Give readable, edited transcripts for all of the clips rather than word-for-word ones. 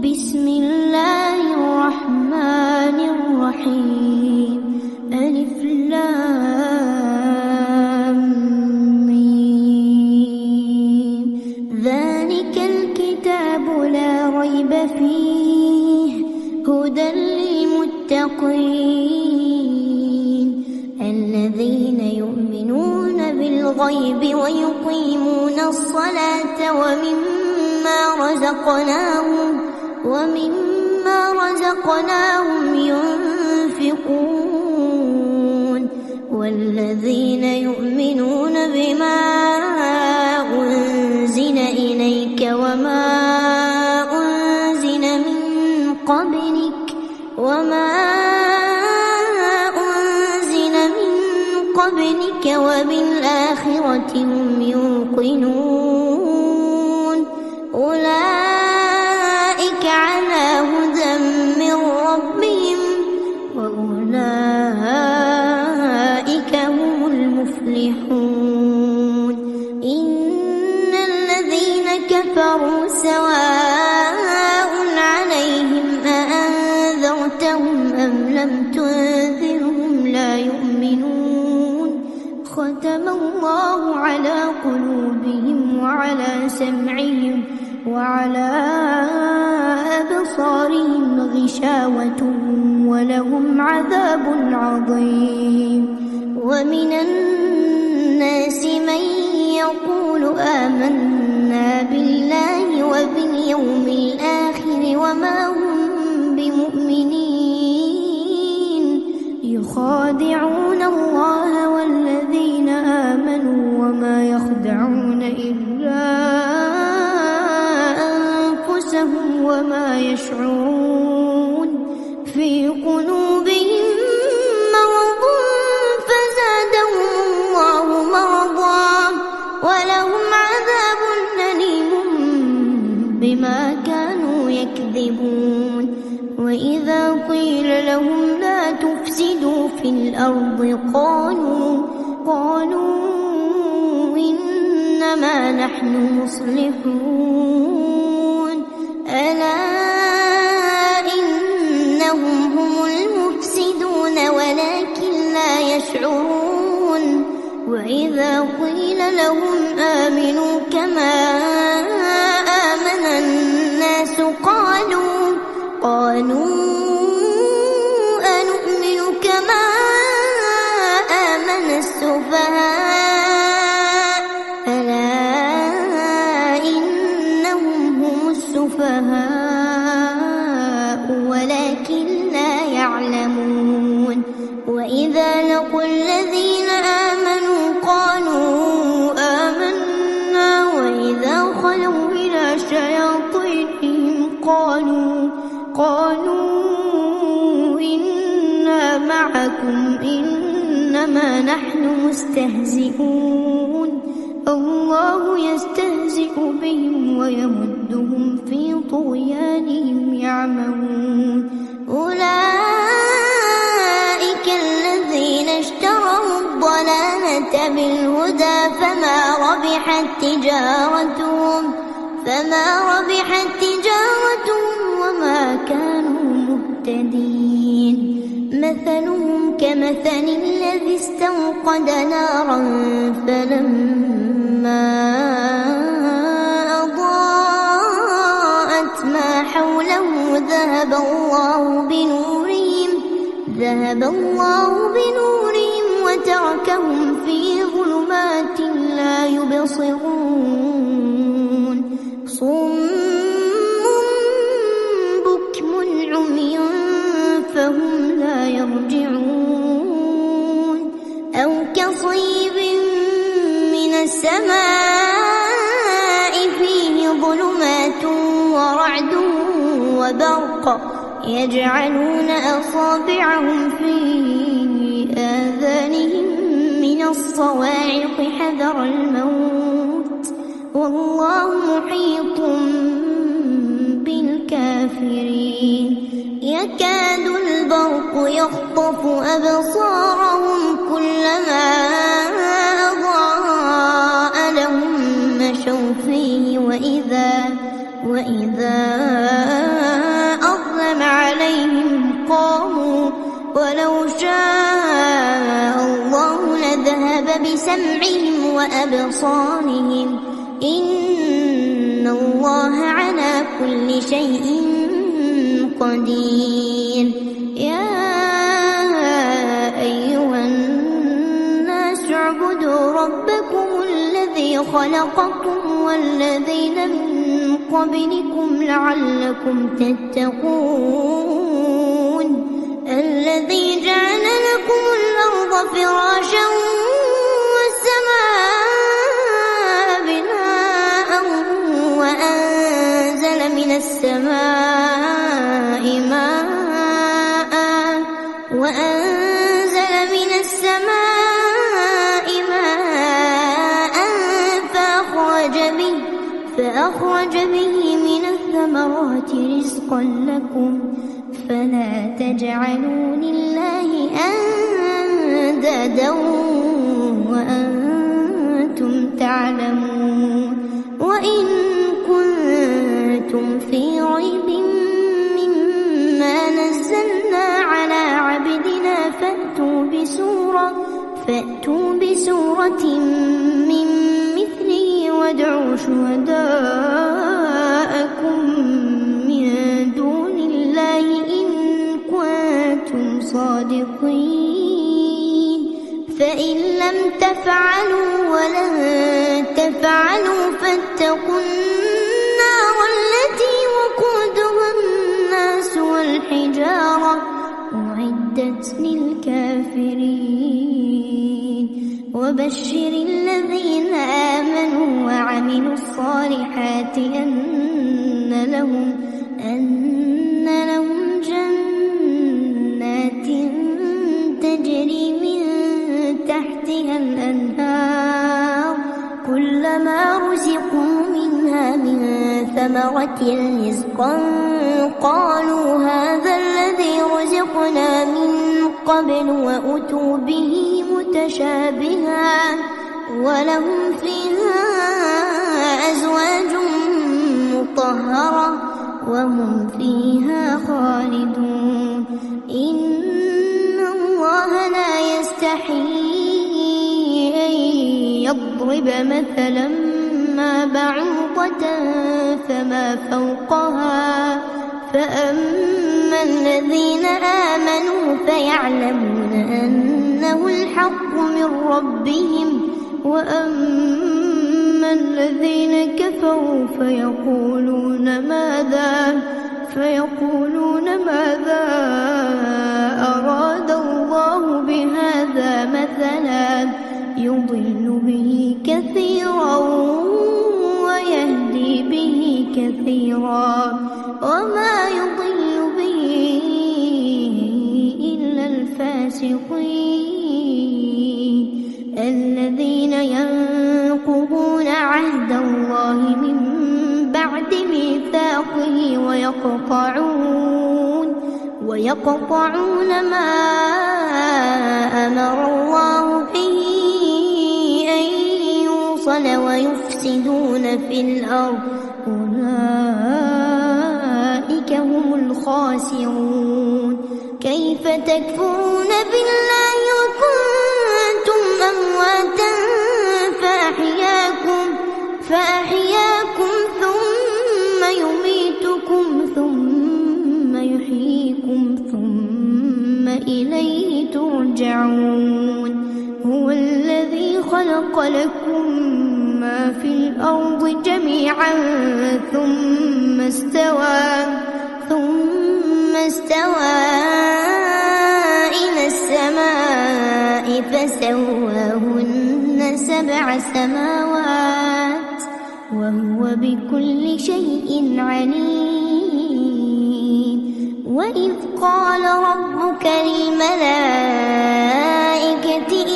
بسم الله الرحمن الرحيم. ألف لام ميم. ذلك الكتاب لا ريب فيه هدى للمتقين الذين يؤمنون بالغيب ويقيمون الصلاة ومما رزقناهم ينفقون والذين يؤمنون بما أنزل إليك وما أنزل من قبلك وبالآخرة هم يوقنون أولئك على هدى من ربهم وأولئك هم المفلحون. إن الذين كفروا سواء عليهم أأنذرتهم أم لم تنذرهم لا يؤمنون. ختم الله على قلوبهم وعلى سمعهم وعلى أبصارهم غشاوة ولهم عذاب عظيم. ومن الناس من يقول آمنا بالله وباليوم الآخر وما هم بمؤمنين يخادعون الله والذين آمنوا وما يخدعون إلا أنفسهم وما يشعرون. في قلوبهم مرض فزادهم الله مرضا ولهم عذاب أليم بما كانوا يكذبون. وإذا قيل لهم لا تفسدوا في الأرض قالوا إنما نحن مصلحون. ألا إنهم هم المفسدون ولكن لا يشعرون. وإذا قيل لهم آمنوا كما آمن الناس قالوا أنؤمن كما آمن السفهاء ألا إنهم هم السفهاء ولكن لا يعلمون. وإذا لقوا الذين آمنوا قالوا آمنا وإذا خلوا إلى شياطينهم قالوا إنا معكم إنما نحن مستهزئون. الله يستهزئ بهم ويمدهم في طغيانهم يعمهون. أولئك الذين اشتروا الضلالة بالهدى فما ربحت تجارتهم وما كانوا مهتدين. مثلهم كمثل الذي استوقد نارا فلما أضاءت ما حوله ذهب الله بنورهم وتركهم في ظلمات لا يبصرون. صم بكم عمي فهم لا يرجعون. أو كصيب من السماء فيه ظلمات ورعد وبرق يجعلون أصابعهم في آذانهم من الصواعق حذر الموت والله محيط بالكافرين. يكاد البرق يخطف أبصارهم كلما أضاء لهم مشوا فيه وإذا بسمعهم وأبصارهم إن الله على كل شيء قدير. يا أيها الناس اعبدوا ربكم الذي خلقكم والذين من قبلكم لعلكم تتقون الذي جعل لكم الأرض فراشا والسماء بناء وأنزل من السماء فأخرج به من الثمرات رزقا لكم فلا تجعلوا لله أندادا وأنتم تعلمون. وإن كنتم في ريب مما نزلنا على عبدنا فأتوا بسورة من مثله وادعوا شهداءكم من دون الله إن كنتم صادقين. فإن لم تفعلوا ولن تفعلوا فاتقوا النار التي وقودها الناس والحجارة أعدت للكافرين. وبشر الذين آمنوا وعملوا الصالحات أن لهم جنات تجري من تحتها الأنهار كلما رزقوا منها من ثمرة رزقا قالوا هذا الذي رزقنا من قبل وأتوا به متشابها ولهم فيها أزواج مطهرة وهم فيها خالدون. إن الله لا يستحيي أن يضرب مثلا ما بعوضة فما فوقها فأما الذين آمنوا فيعلمون أنه الحق من ربهم وأما الذين كفروا فيقولون ماذا أراد الله بهذا مثلا يضل به كثيرا ويهدي به كثيرا وما يضل به إلا الفاسقين الذين ينقضون عهد الله من بعد ميثاقه ويقطعون ما أمر الله به أن يوصل ويفسدون في الأرض أولئك هم الخاسرون. كيف تكفرون بالله وكنتم أمواتا فأحياكم ثم يميتكم ثم يحييكم ثم إليه ترجعون. هو الذي خلق لكم ما في الأرض جميعا ثم استوى إلى السماء فسواهن 7 سماوات وهو بكل شيء عليم. وإذ قال ربك للملائكة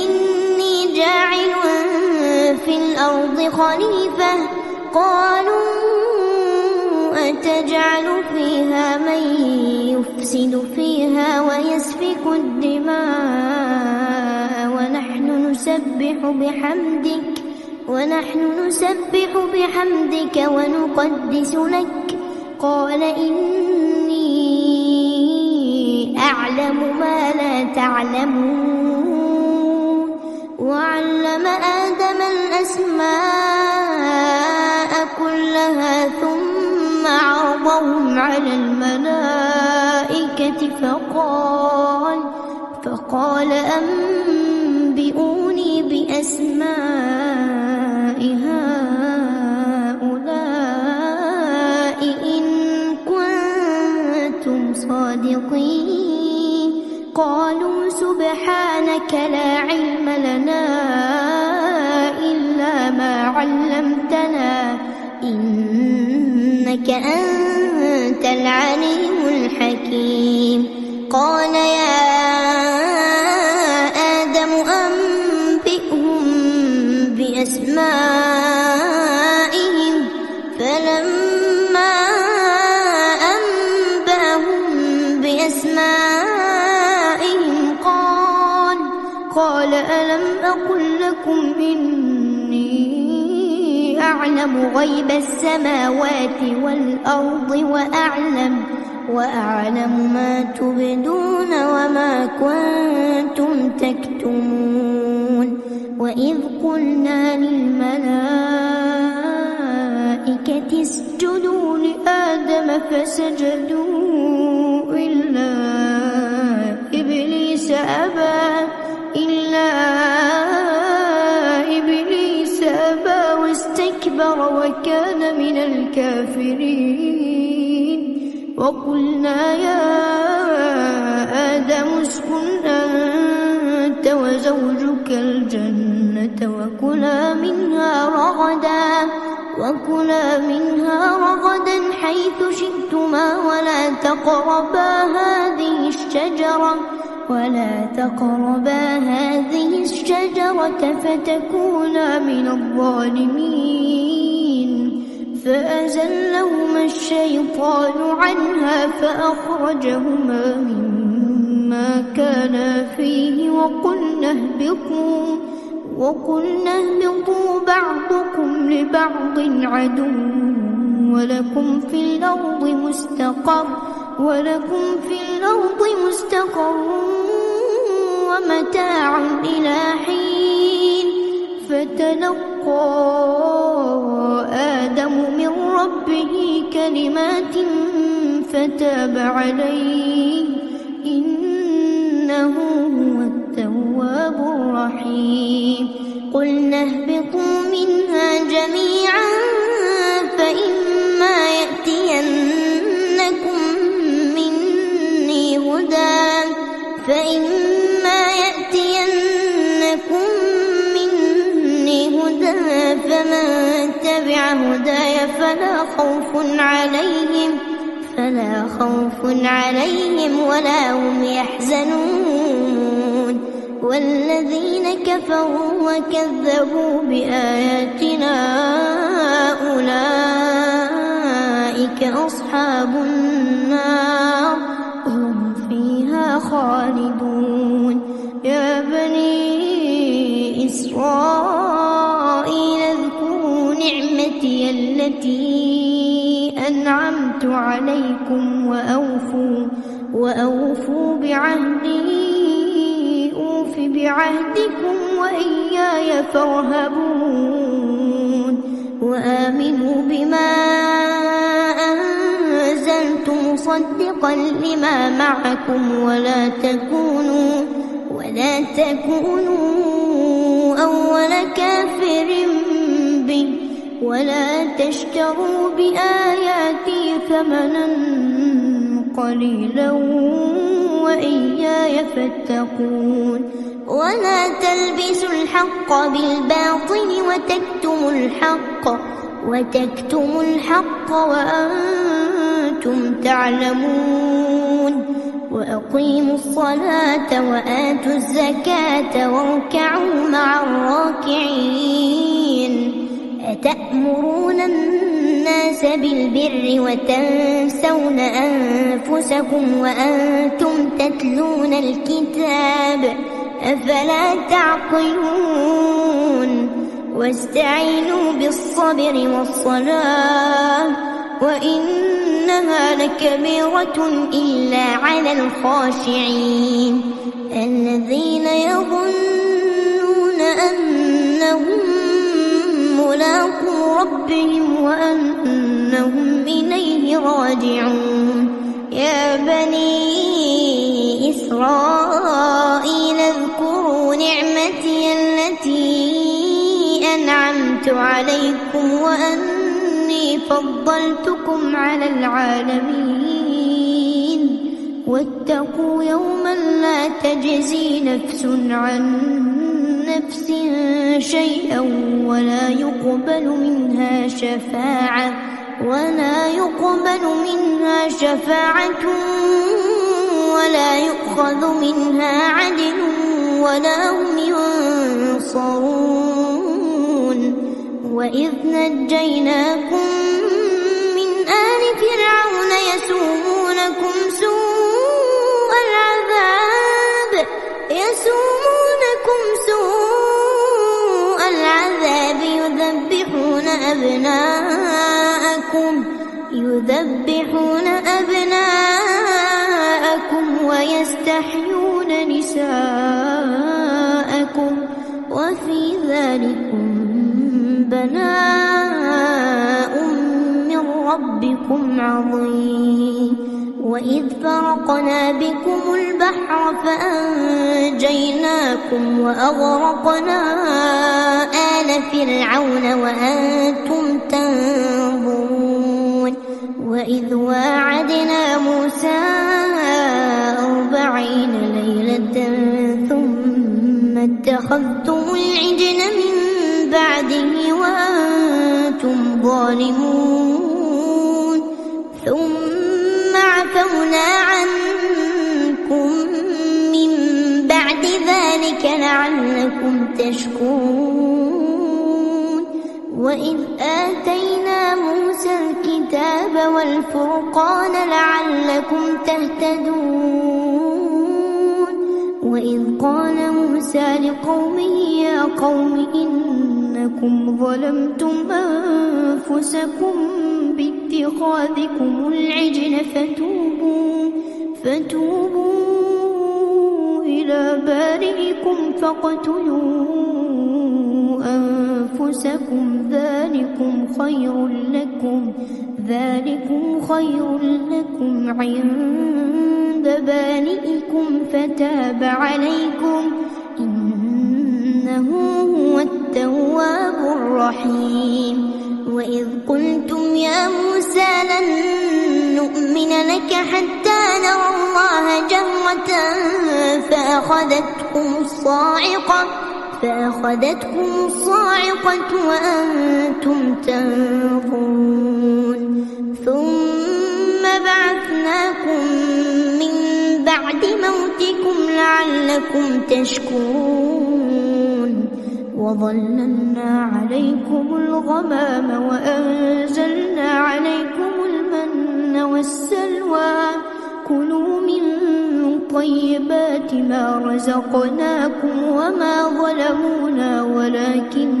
إني جاعل في الأرض خليفة قالوا أتجعل فيها من يفسد فيها ويسفك الدماء ونحن نسبح بحمدك ونقدس لك قال إني أعلم ما لا تعلمون وعلم آدم الأسماء كلها ثم عرضهم على الملائكة فقال أنبئوني بأسماء هؤلاء إن كنتم صادقين. قالوا سبحانك لا علم لنا إلا ما علمتنا إنك أنت العليم الحكيم. قال يا آدم أنبئهم بأسمائهم فلما أنبأهم بأسمائهم قال ألم أقل لكم إني أعلم غيب السماوات والأرض وأعلم ما تبدون وما كنتم تكتمون. وإذ قلنا للملائكة اسجدوا لآدم فسجدوا إلا إبليس أبى واستكبر وكان من الكافرين. وقلنا يا آدم اسكن أنت وزوجك الجنة وكلا منها رغدا حيث شئتما ولا تقربا هذه الشجرة فتكونا من الظالمين. فأزلهما الشيطان عنها فأخرجهما مما كانا فيه وقلنا اهبطوا بعضكم لبعض عدو ولكم في الأرض مستقر ومتاع إلى حين. فتلقى آدم من ربه كلمات فتاب عليه إنه هو التواب الرحيم. قلنا اهبطوا منها جميعا فإما يأتينكم مني هدى فمن تبع هداي فلا خوف عليهم ولا هم يحزنون. والذين كفروا وكذبوا بآياتنا أولئك أصحاب النار هم فيها خالدون. يا بني إسرائيل اذكروا نعمتي التي أنعمت عليكم وأوفوا بعهدي أوف بعهدكم وإياي فارهبون. وآمنوا بما أنزلت مصدقا لما معكم ولا تكونوا أول كافر به ولا تشتروا بآياتي ثمنا قليلا وإياي فاتقون. ولا تلبسوا الحق بالباطل وتكتموا الحق وأنتم تعلمون. وأقيموا الصلاة وآتوا الزكاة واركعوا مع الراكعين. أتأمرون الناس بالبر وتنسون أنفسكم وأنتم تتلون الكتاب أفلا تعقلون. واستعينوا بالصبر والصلاة وإنها لكبيرة إلا على الخاشعين الذين يظنون أنهم ملاقو ربهم وأنهم إليه راجعون. يا بني إسرائيل اذكروا نعمتي التي أنعمت عليكم وأني فضلتكم على العالمين. واتقوا يوما لا تجزي نفس عن نفس شيئا ولا يقبل منها شفاعة ولا يؤخذ منها عدل ولا هم ينصرون. وإذ نجيناكم من آل فرعون يسومونكم سوء العذاب يذبحون أبناءكم ويستحيون نساءكم وفي ذلكم بلاء من ربكم عظيم. وإذ فرقنا بكم البحر فأنجيناكم وأغرقنا آل فرعون وأنتم تنظرون. وإذ واعدنا موسى 40 ليلة ثم اتخذتم العجل من بعده وأنتم ظالمون. ثم عفونا عنكم من بعد ذلك لعلكم تشكرون. وإذ آتينا موسى الكتاب والفرقان لعلكم تهتدون. وإذ قال موسى لقومه يا قوم إنكم ظلمتم أنفسكم باتخاذكم العجل فتوبوا إلى بارئكم فاقتلوا أنفسكم ذلكم خير لكم عند بارئكم فتاب عليكم إنه هو التواب الرحيم. وإذ قلتم يا موسى لن نؤمن لك حتى نرى الله جهرة فأخذتكم الصاعقة وأنتم تنظرون. ثم بعثناكم من بعد موتكم لعلكم تشكرون. وظللنا عليكم الغمام وأنزلنا عليكم المن والسلوى كلوا من طيبات ما رزقناكم وما ظلمونا ولكن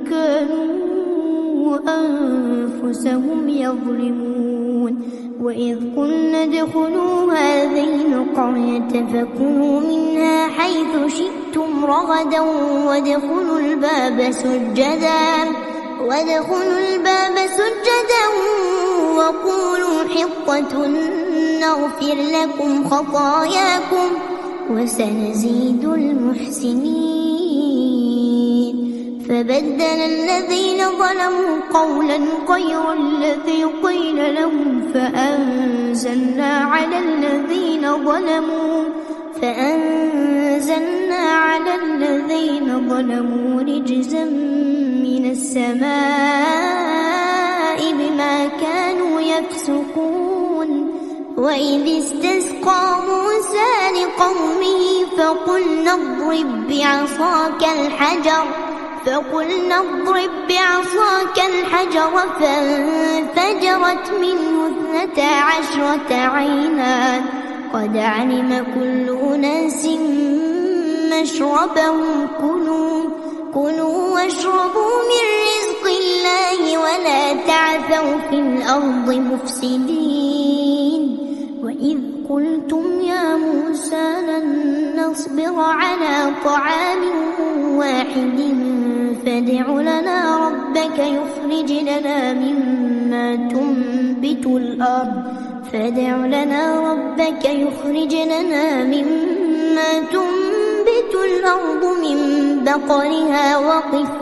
كانوا أنفسهم يظلمون. وإذ قلنا ادخلوا هذه القرية فكلوا منها حيث شئتم رغدا وادخلوا الباب سجدا وقولوا حطة نغفر لكم خطاياكم وسنزيد المحسنين. فبدل الذين ظلموا قولا غير الذي قيل لهم فأنزلنا على الذين ظلموا رجزا من السماء بما كانوا يفسقون. وإذ استسقى موسى لقومه فقلنا اضرب بعصاك الحجر فانفجرت منه 12 عينا قد علم كل أناس مشربهم كلوا واشربوا من رزق الله ولا تعثوا في الأرض مفسدين. وإذ قلتم يا موسى لن نصبر على طعام واحد فادع لنا ربك يخرج لنا مما تنبت الأرض من بقلها وقثائها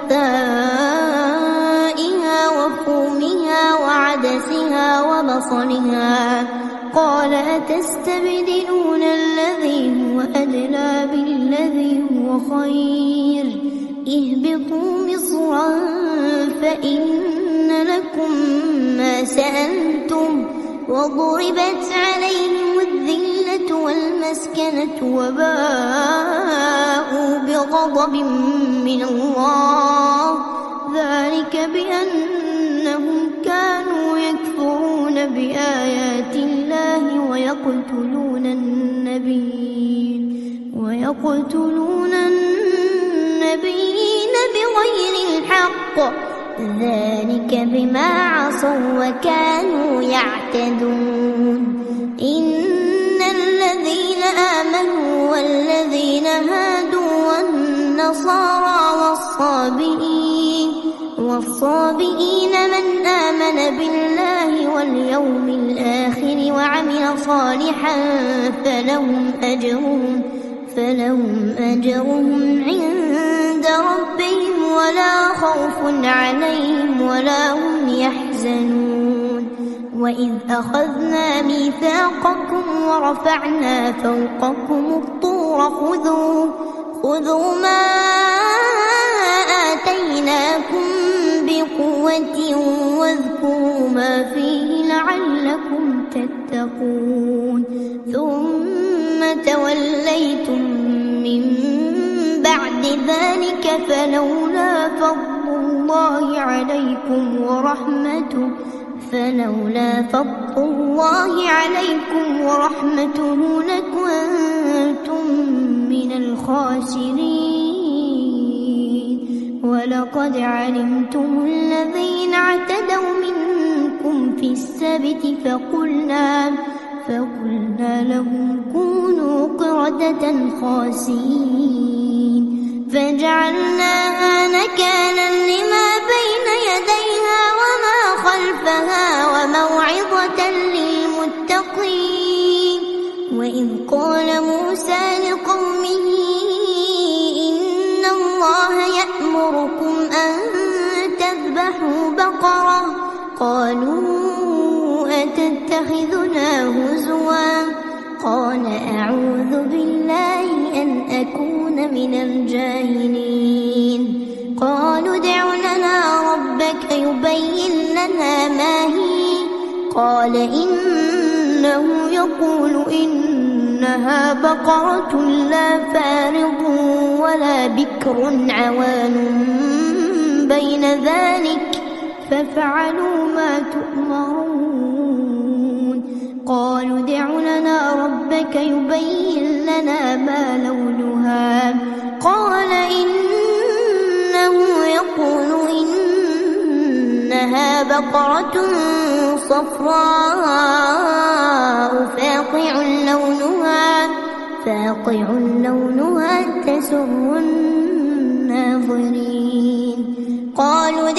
وفومها وعدسها وبصلها قال أتستبدلون الذي هو أدنى بالذي هو خير اهبطوا مصرا فإن لكم ما سألتم وضربت عليهم الذلة والمسكنة وباءوا بغضب من الله ذلك بأنهم كانوا يكفرون بآيات الله ويقتلون النبيين بغير الحق ذلك بما عصوا وكانوا يعتدون إن الذين آمنوا والذين هادوا والنصارى والصابئين من آمن بالله واليوم الآخر وعمل صالحا فلهم أجرهم عند ربهم ولا خوف عليهم ولا هم يحزنون وإذ أخذنا ميثاقكم ورفعنا فوقكم الطور خذوا ما آتيناكم بقوة واذكروا ما فيه لعلكم تتقون ثم توليتم من بعد ذلك فلولا فضل الله عليكم ورحمته لكنتم من الخاسرين ولقد علمتم الذين اعتدوا منكم في السبت فقلنا لهم كونوا قردة خاسئين فجعلناها نكالا لما بين يديها وما خلفها وموعظة للمتقين وإذ قال موسى لقومه إن الله يأمركم أن تذبحوا بقرة قالوا أتتخذنا هزوا قال أعوذ بالله أن أكون من الجاهلين قالوا ادع لنا ربك يبين لنا ما هي قال إنه يقول إنها بقرة لا فارض ولا بكر عوان بين ذلك فافعلوا ما تؤمرون قالوا ادع لنا ربك يبين لنا ما لونها قال إنه يقول إنها بقرة صفراء فاقع لونها تسر الناظرين قالوا